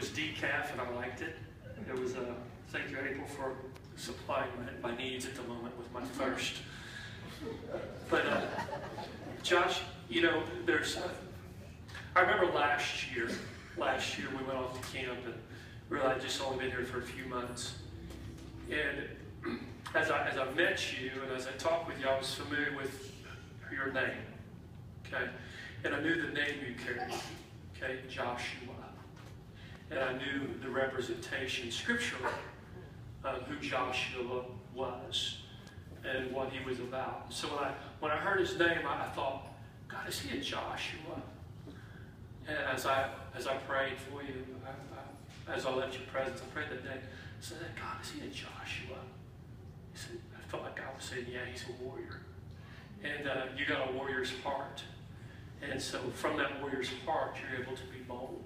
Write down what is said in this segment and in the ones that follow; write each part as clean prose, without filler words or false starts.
was decaf, and I liked it. It was thank you, April, for supplying my needs at the moment with my thirst. But Josh, you know, I remember last year we went off to camp, and really I'd just only been here for a few months. And as I met you and as I talked with you, I was familiar with your name, okay? And I knew the name you carried, okay, Joshua. And I knew the representation scripturally of who Joshua was and what he was about. So when I heard his name, I thought, God, is he a Joshua? And as I prayed for you, as I left your presence, I prayed that day, I said, God, is he a Joshua? He said, I felt like God was saying, yeah, he's a warrior. And you got a warrior's heart. And so from that warrior's heart, you're able to be bold.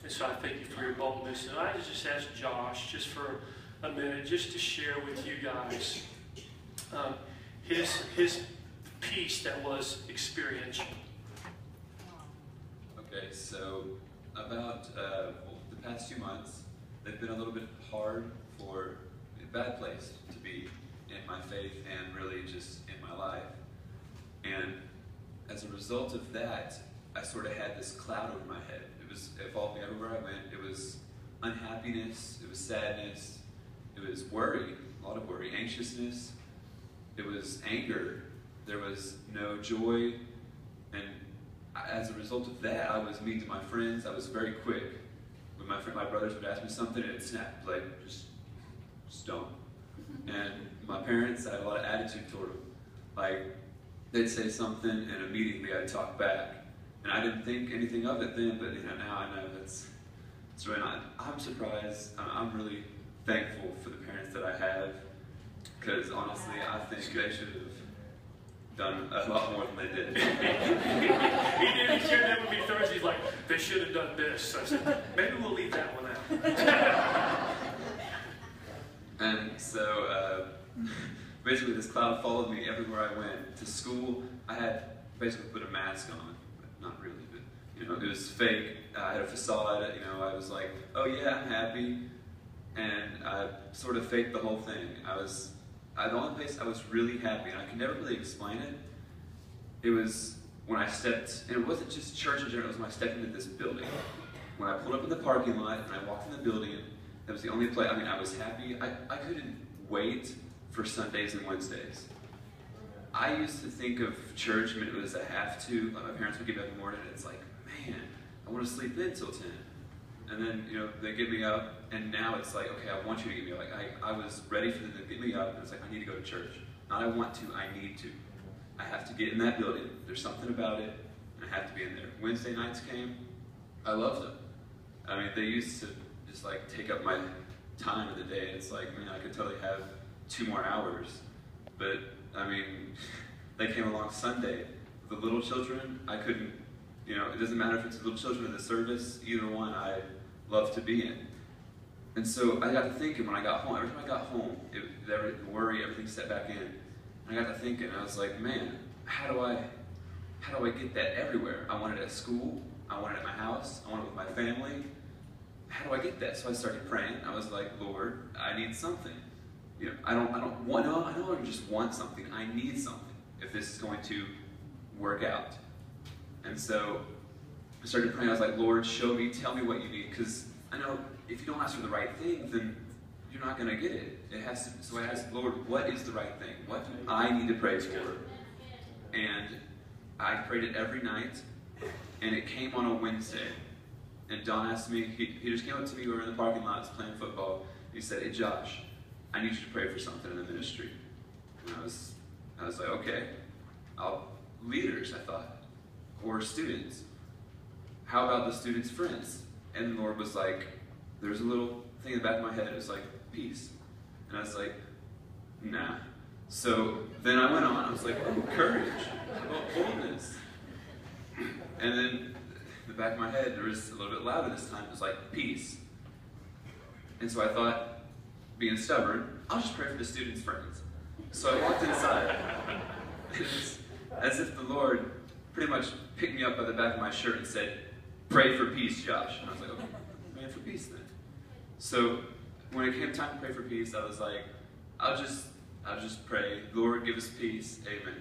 And so I thank you for your boldness. And I just asked Josh, just for a minute, just to share with you guys his peace that was experiential. Okay, so about the past 2 months, they've been a little bit hard for a bad place to be in my faith and really just in my life. And as a result of that, I sort of had this cloud over my head. It followed me everywhere I went. It was unhappiness, it was sadness, it was worry, a lot of worry, anxiousness, it was anger, there was no joy, and as a result of that, I was mean to my friends. I was very quick. When my brothers would ask me something, it'd snap, like, just don't. And my parents, I had a lot of attitude toward them. Like, they'd say something, and immediately I'd talk back. And I didn't think anything of it then, but now I know it's really not. I'm surprised. I'm really thankful for the parents that I have, because honestly, I think they should have done a lot more than they did. He shared that with me Thursday. He's like, they should have done this. So I said, maybe we'll leave that one out. And so basically this cloud followed me everywhere I went. To school, I had basically put a mask on. Not really, but it was fake. I had a facade. I was like, oh yeah, I'm happy. And I sort of faked the whole thing. The only place I was really happy, and I can never really explain it, it was when I stepped, and it wasn't just church in general, it was when I stepped into this building. When I pulled up in the parking lot and I walked in the building, that was the only place, I was happy. I couldn't wait for Sundays and Wednesdays. I used to think of church, it was a have to, like my parents would get me up in the morning, and it's like, man, I want to sleep in till 10. And then, they get me up, and now it's like, okay, I want you to get me up. Like, I was ready for them to get me up, and it's like, I need to go to church. Not I want to, I need to. I have to get in that building. There's something about it, and I have to be in there. Wednesday nights came, I loved them. They used to just like take up my time of the day, and it's like, man, I could totally have 2 more hours. But, they came along Sunday. The little children, I couldn't, it doesn't matter if it's the little children or the service, either one I love to be in. And so I got to thinking when I got home, every time I got home, the worry, everything set back in. And I got to thinking, I was like, man, how do I get that everywhere? I want it at school, I want it at my house, I want it with my family. How do I get that? So I started praying. I was like, Lord, I need something. I don't just want something. I need something if this is going to work out. And so I started praying. I was like, Lord, show me, tell me what you need, because I know if you don't ask for the right thing, then you're not going to get it. So I asked, Lord, what is the right thing? What do I need to pray for? And I prayed it every night, and it came on a Wednesday. And Don asked me, he just came up to me, we were in the parking lot playing football. He said, hey Josh, I need you to pray for something in the ministry. And I was like, okay. Leaders, I thought, or students. How about the students' friends? And the Lord was like, there's a little thing in the back of my head, it was like, peace. And I was like, nah. So then I went on, I was like, oh, courage, oh, boldness. And then in the back of my head, there was a little bit louder this time, it was like, peace. And so I thought, being stubborn, I'll just pray for the students' friends. So I walked inside. It was as if the Lord pretty much picked me up by the back of my shirt and said, pray for peace, Josh. And I was like, okay, praying for peace then. So when it came time to pray for peace, I was like, I'll just pray, Lord, give us peace, amen.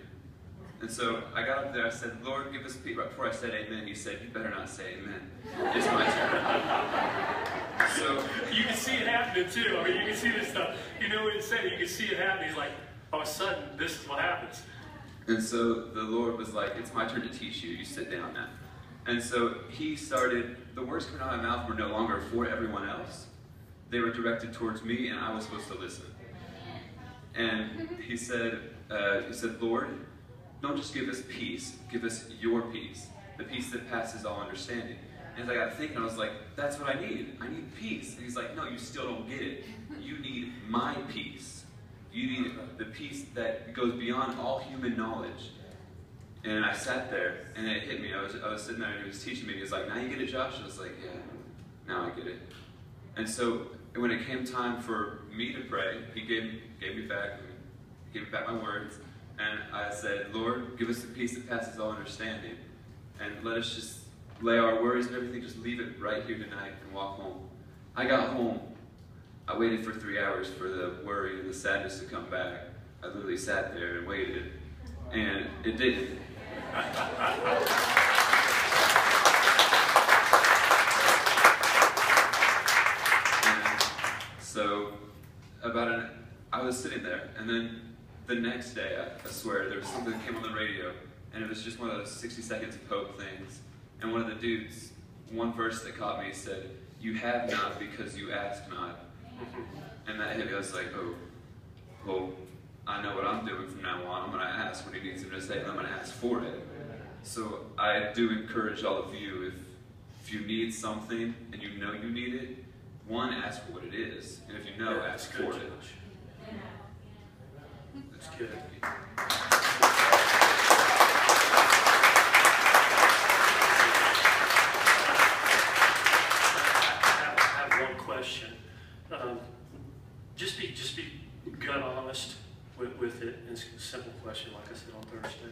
And so I got up there, I said, Lord, give us peace. Right before I said amen, he said, you better not say amen. It's my turn. So you can see it happening too. I mean, you can see this stuff. You know what he said, you can see it happening. He's like, all of a sudden, this is what happens. And so the Lord was like, it's my turn to teach you. You sit down now. And so he started, the words coming out of my mouth were no longer for everyone else. They were directed towards me, and I was supposed to listen. And he said, Lord, don't just give us peace, give us your peace, the peace that passes all understanding. And as I got thinking, I was like, that's what I need. I need peace. And he's like, no, you still don't get it. You need my peace. You need the peace that goes beyond all human knowledge. And I sat there, and it hit me. I was sitting there, and he was teaching me. He was like, now you get it, Josh? I was like, yeah, now I get it. And so when it came time for me to pray, he gave me back my words. And I said, Lord, give us the peace that passes all understanding. And let us just lay our worries and everything, just leave it right here tonight and walk home. I got home. I waited for 3 hours for the worry and the sadness to come back. I literally sat there and waited. And it didn't. And so, I was sitting there, and then the next day, I swear, there was something that came on the radio, and it was just one of those 60 seconds of hope things. And one of the dudes, one verse that caught me said, you have not because you ask not. And that hit me. I was like, oh, well, I know what I'm doing from now on. I'm going to ask what he needs me to say, and I'm going to ask for it. So I do encourage all of you, if you need something, and you know you need it, one, ask for what it is. And if you know, ask for it. That's good. I have one question. Just be gut honest with it. It's a simple question, like I said on Thursday.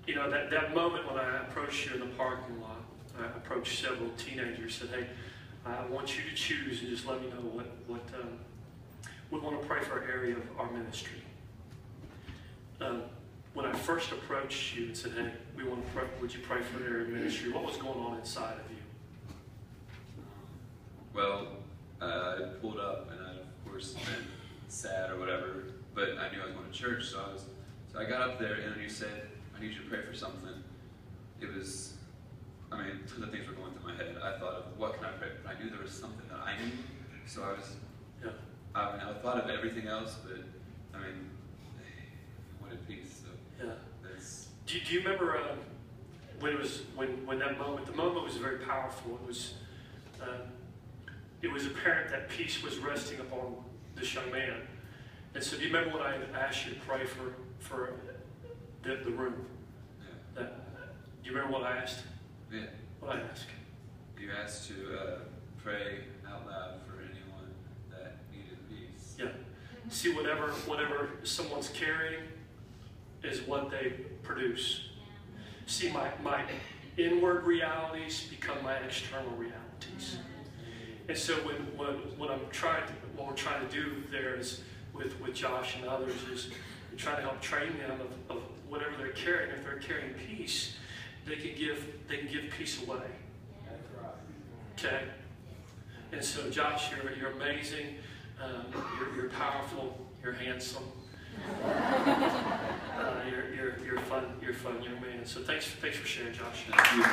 You know, that moment when I approached you in the parking lot, I approached several teenagers, said, hey, I want you to choose and just let me know what we want to pray for an area of our ministry. When I first approached you and said, hey, we want to pray, would you pray for an area of ministry? What was going on inside of you? Well, I pulled up and I, of course, been sad or whatever, but I knew I was going to church, so I got up there and then you said, I need you to pray for something. It was, I mean, tons of things were going through my head. I thought of, what can I pray for? I knew there was something that I needed, so I was, Yeah. I thought of everything else, but, I mean, I wanted peace, so Yeah. that's... Do you remember when that moment, the moment was very powerful. It was apparent that peace was resting upon this young man. And so do you remember when I asked you to pray for the room? Yeah. Do you remember what I asked? Yeah. What I asked? You asked to pray out loud for anyone that needed peace. Yeah. See, whatever someone's carrying is what they produce. See, my inward realities become my external realities. And so what we're trying to do there is with Josh and others is we're trying to help train them of whatever they're carrying. If they're carrying peace, they can give peace away. Okay? And so Josh, you're amazing, you're powerful, you're handsome. You're fun young man. So thanks for sharing, Josh. Thank you.